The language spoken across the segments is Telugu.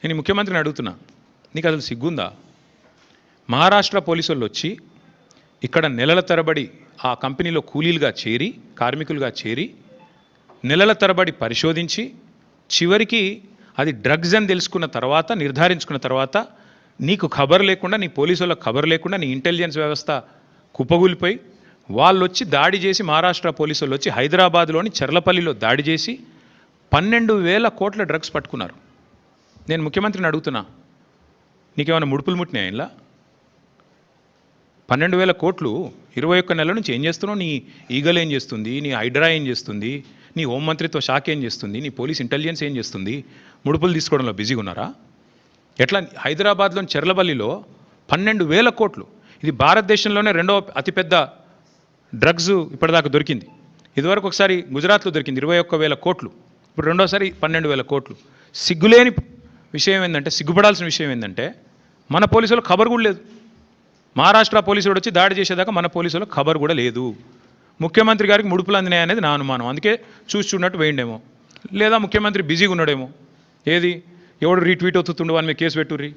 నేను ముఖ్యమంత్రిని అడుగుతున్నా, నీకు అసలు సిగ్గుందా? మహారాష్ట్ర పోలీసు వాళ్ళు వచ్చి ఇక్కడ నెలల తరబడి ఆ కంపెనీలో కూలీలుగా చేరి, కార్మికులుగా చేరి, నెలల తరబడి పరిశోధించి, చివరికి అది డ్రగ్స్ అని తెలుసుకున్న తర్వాత, నిర్ధారించుకున్న తర్వాత, నీకు ఖబర్ లేకుండా, నీ పోలీసు వాళ్ళకి ఖబర్ లేకుండా, నీ ఇంటెలిజెన్స్ వ్యవస్థ కుప్పగూలిపోయి, వాళ్ళు వచ్చి దాడి చేసి, మహారాష్ట్ర పోలీసు వాళ్ళు వచ్చి హైదరాబాద్లోని చర్లపల్లిలో దాడి చేసి 12,000 కోట్ల డ్రగ్స్ పట్టుకున్నారు. నేను ముఖ్యమంత్రిని అడుగుతున్నా, నీకేమైనా ముడుపులు ముట్టినాయి ఇలా? 12,000 కోట్లు 21 నెలల నుంచి ఏం చేస్తున్నావు? నీ ఈగల్ ఏం చేస్తుంది? నీ హైడ్రా ఏం చేస్తుంది? నీ హోంమంత్రిత్వ శాఖ ఏం చేస్తుంది? నీ పోలీస్ ఇంటెలిజెన్స్ ఏం చేస్తుంది? ముడుపులు తీసుకోవడంలో బిజీగా ఉన్నారా? ఎట్లా? హైదరాబాద్లోని చెర్లపల్లిలో 12,000 కోట్లు. ఇది భారతదేశంలోనే రెండవ అతిపెద్ద డ్రగ్స్ ఇప్పటిదాకా దొరికింది. ఇదివరకు ఒకసారి గుజరాత్లో దొరికింది 21,000 కోట్లు, ఇప్పుడు రెండోసారి 12,000 కోట్లు. సిగ్గులేని విషయం ఏంటంటే, సిగ్గుపడాల్సిన విషయం ఏంటంటే, మన పోలీసులకు ఖబర్ కూడా లేదు. మహారాష్ట్ర పోలీసులు వచ్చి దాడి చేసేదాకా మన పోలీసులకు ఖబర్ కూడా లేదు. ముఖ్యమంత్రి గారికి ముడుపులు అందినాయి అనేది నా అనుమానం. అందుకే చూసి చూడనట్టు వేయండేమో, లేదా ముఖ్యమంత్రి బిజీగా ఉన్నాడేమో. ఏది ఎవడు రీట్వీట్ అవుతుండు వాని మీద కేసు పెట్టుర్రి,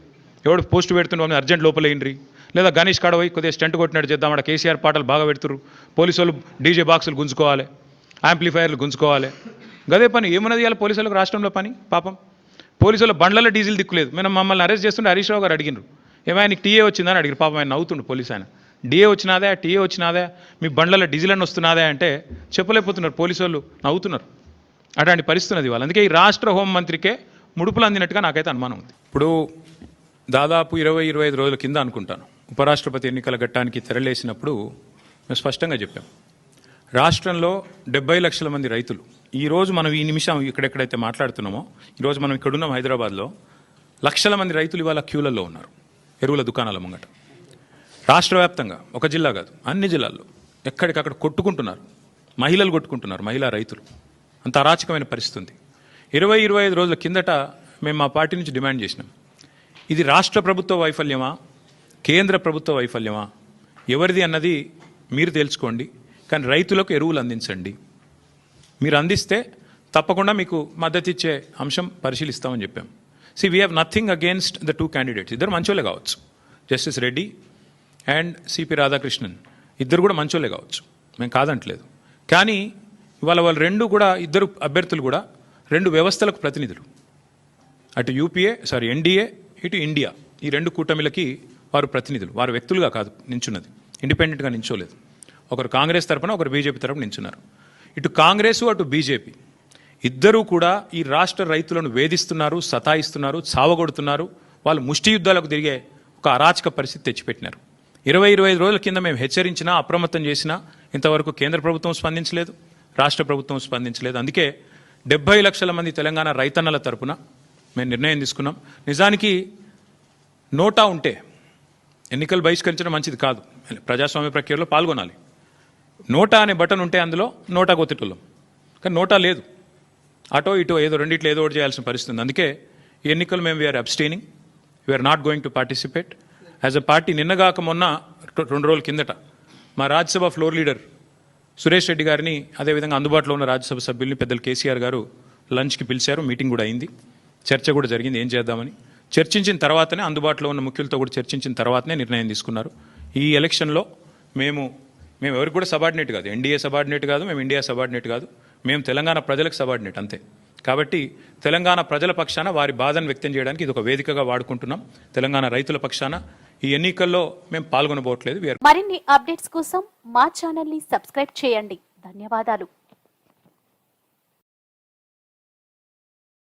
ఎవడు పోస్ట్ పెడుతుండే వాని మీద అర్జెంట్ లోపలేయండి, లేదా గణేష్ కాడపోయి కొద్దిగా స్టంట్ కొట్టినట్టు చేద్దాం, అక్కడ కేసీఆర్ పాటలు బాగా పెడుతుర్రు, పోలీసు వాళ్ళు డీజే బాక్సులు గుంజుకోవాలి, యాంప్లిఫైర్లు గుంజుకోవాలి. గదే పని ఏమన్నది ఇవాళ పోలీసులకు రాష్ట్రంలో పని? పాపం పోలీసుల బండ్లలో డీజిల్ దిక్కులేదు. మేము మమ్మల్ని అరెస్ట్ చేస్తుంటే హరీష్ రావు గారు అడిగినారు, ఏమైనా నీకు టీఏ వచ్చిందని అడిగారు. పాపం ఆయన నవ్వుతుండు పోలీసు ఆయన. డిఏ వచ్చినాదా, టీఏ వచ్చినాదా, మీ బండ్లలో డీజిల్ అని వస్తున్నాదా అంటే చెప్పలేకపోతున్నారు. పోలీసు వాళ్ళు నవ్వుతున్నారు. అట్లాంటి పరిస్థితి ఉన్నది వాళ్ళు. అందుకే ఈ రాష్ట్ర హోంమంత్రికే ముడుపులు అందినట్టుగా నాకైతే అనుమానం ఉంది. ఇప్పుడు దాదాపు 20-25 రోజుల కింద అనుకుంటాను, ఉపరాష్ట్రపతి ఎన్నికల ఘట్టానికి తెరలేసినప్పుడు మేము స్పష్టంగా చెప్పాం, రాష్ట్రంలో 70 లక్షల మంది రైతులు, ఈరోజు మనం ఈ నిమిషం ఇక్కడెక్కడైతే మాట్లాడుతున్నామో, ఈరోజు మనం ఇక్కడున్నాం హైదరాబాద్లో, లక్షల మంది రైతులు ఇవాళ క్యూలలో ఉన్నారు ఎరువుల దుకాణాల ముంగట. రాష్ట్ర వ్యాప్తంగా, ఒక జిల్లా కాదు అన్ని జిల్లాల్లో ఎక్కడికక్కడ కొట్టుకుంటున్నారు, మహిళలు కొట్టుకుంటున్నారు, మహిళా రైతులు. అంత అరాచకమైన పరిస్థితి ఉంది. 20-25 రోజుల కిందట మేము మా పార్టీ నుంచి డిమాండ్ చేసినాం, ఇది రాష్ట్ర ప్రభుత్వ వైఫల్యమా, కేంద్ర ప్రభుత్వ వైఫల్యమా, ఎవరిది అన్నది మీరు తెలుసుకోండి, కానీ రైతులకు ఎరువులు అందించండి. మీరు అందిస్తే తప్పకుండా మీకు మద్దతు ఇచ్చే అంశం పరిశీలిస్తామని చెప్పాం. We have nothing against the 2 candidates. ఇద్దరు మంచోళ్ళే కావచ్చు, justice Reddy and CP Radhakrishnan ఇద్దరు కూడా మంచోళ్ళే కావచ్చు, మేము కాదంటలేదు. కానీ ఇవాళ వాళ్ళు ఇద్దరు అభ్యర్థులు కూడా 2 వ్యవస్థలకు ప్రతినిధులు. అటు ఎన్డీఏ, ఇటు ఇండియా, ఈ 2 కూటమిలకి వారు ప్రతినిధులు. వారు వ్యక్తులుగా కాదు నించున్నది, ఇండిపెండెంట్గా నించోలేదు. ఒకరు కాంగ్రెస్ తరపున, ఒకరు బీజేపీ తరపున నించున్నారు. ఇటు కాంగ్రెసు, అటు బీజేపీ ఇద్దరూ కూడా ఈ రాష్ట్ర రైతులను వేధిస్తున్నారు, సతాయిస్తున్నారు, చావగొడుతున్నారు. వాళ్ళు ముష్టి యుద్ధాలకు తిరిగే ఒక అరాచక పరిస్థితి తెచ్చిపెట్టినారు. 20-25 రోజుల కింద మేము హెచ్చరించినా, అప్రమత్తం చేసినా ఇంతవరకు కేంద్ర ప్రభుత్వం స్పందించలేదు, రాష్ట్ర ప్రభుత్వం స్పందించలేదు. అందుకే 70 లక్షల మంది తెలంగాణ రైతన్నల తరపున మేము నిర్ణయం తీసుకున్నాం. నిజానికి నోటా ఉంటే ఎన్నికలు బహిష్కరించడం మంచిది కాదు, ప్రజాస్వామ్య ప్రక్రియలో పాల్గొనాలి. నోటా అనే బటన్ ఉంటే అందులో నోటా కొత్తటోళ్ళం, కానీ నోటా లేదు. అటో ఇటో ఏదో రెండిట్లో ఏదో ఒకటి చేయాల్సిన పరిస్థితి ఉంది. అందుకే ఈ ఎన్నికలు మేము we are abstaining, we are not going to participate as a party. నిన్నగాక మొన్న 2 రోజుల కిందట మా రాజ్యసభ ఫ్లోర్ లీడర్ సురేష్ రెడ్డి గారిని, అదేవిధంగా అందుబాటులో ఉన్న రాజ్యసభ సభ్యుల్ని పెద్దలు కేసీఆర్ గారు లంచ్కి పిలిచారు. మీటింగ్ కూడా అయింది, చర్చ కూడా జరిగింది ఏం చేద్దామని. చర్చించిన తర్వాతనే, అందుబాటులో ఉన్న ముఖ్యులతో కూడా చర్చించిన తర్వాతనే నిర్ణయం తీసుకున్నారు. ఈ ఎలక్షన్లో మేము ఎవరికి కూడా సబార్డినేట్ కాదు, ఎన్డీఏ సబార్డినేట్ కాదు, మేము ఇండియా సబార్డినేట్ కాదు, మేము తెలంగాణ ప్రజలకు సబార్డినేట్ అంతే. కాబట్టి తెలంగాణ ప్రజల పక్షాన వారి బాధను వ్యక్తం చేయడానికి ఇది ఒక వేదికగా వాడుకుంటున్నాం. తెలంగాణ రైతుల పక్షాన ఈ ఎన్నికల్లో మేము పాల్గొనబోట్లేదు. మరిన్ని అప్డేట్స్ కోసం మా ఛానల్ ని సబ్స్క్రైబ్ చేయండి. ధన్యవాదాలు.